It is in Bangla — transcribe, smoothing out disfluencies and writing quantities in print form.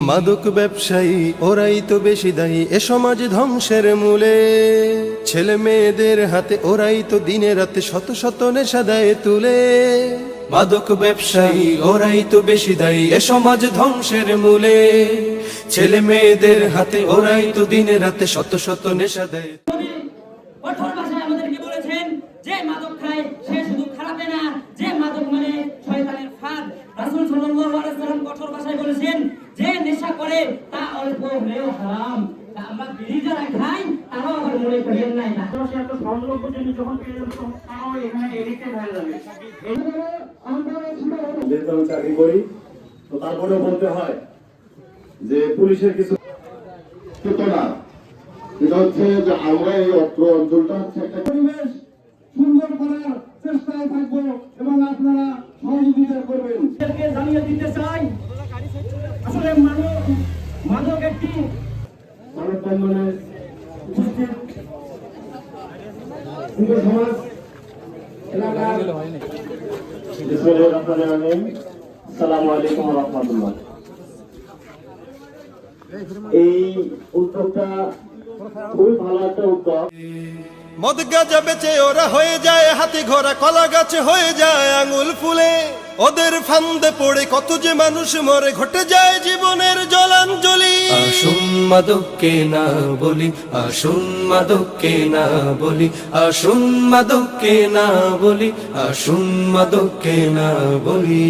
মাদক ব্যবসায়ী ওরাই তো বেশি দায়ী এ সমাজ ধ্বংসের মূলে। ছেলে মেয়েদের হাতে ওরাই তো দিনে রাতে শত শত নেশা দেয় তুলে। মাদক ব্যবসায়ী ওরাই তো বেশি দায়ী এ সমাজ ধ্বংসের মূলে। ছেলে মেয়েদের হাতে ওরাই তো দিনে রাতে শত শত নেশা দেয়। কঠোর ভাষায় আমাদেরকে বলেছেন যে মাদক খায় সে শুধু খারাপে না, যে মাদক মানে শয়তানের ফাঁদ। রাসূল সাল্লাল্লাহু আলাইহি ওয়াসাল্লাম কঠোর ভাষায় বলেছেন যে নেশা করে তা অল্প হলেও হারাম। তা আমরা বিড়ি যারা খাই তারাও আবার মনে করেন নাই না সে এত সংগ্রহ পর্যন্ত যখন পেয়ে যাবে তারাও এখানে এডিক্টেড হয়ে যাবে। যেহেতু আমি চাকরি করি তো তারপরেও বলতে হয় যে পুলিশের কিছু না, এটা হচ্ছে যে আমরা এই অত্র অঞ্চলটা হচ্ছে একটা পরিবেশ সুন্দর করার চেষ্টায় থাকবো এবং আপনারা সহযোগিতা করবেন। জানিয়ে দিতে চাই আসলে মাদক একটি মানববন্ধনে উপস্থিত যুব সমাজ এলাকার আসসালামু আলাইকুম ওয়া রাহমাতুল্লাহ। এই উদ্যোগটা খুবই ভালো একটা উদ্যোগ। মদ গাঁজা বেচে ওরা হয়ে যায় হাতি ঘোড়া, কলা গাছে হয়ে যায় আঙুল ফুলে। ওদের ফান্দে পড়ে কত যে মানুষ মরে, ঘটে যায় জীবনের জলাঞ্জলি। আসুন মাদককে না বলি, আসুন মাদককে না বলি, আসুন মাদককে না বলি, আসুন মাদককে না বলি।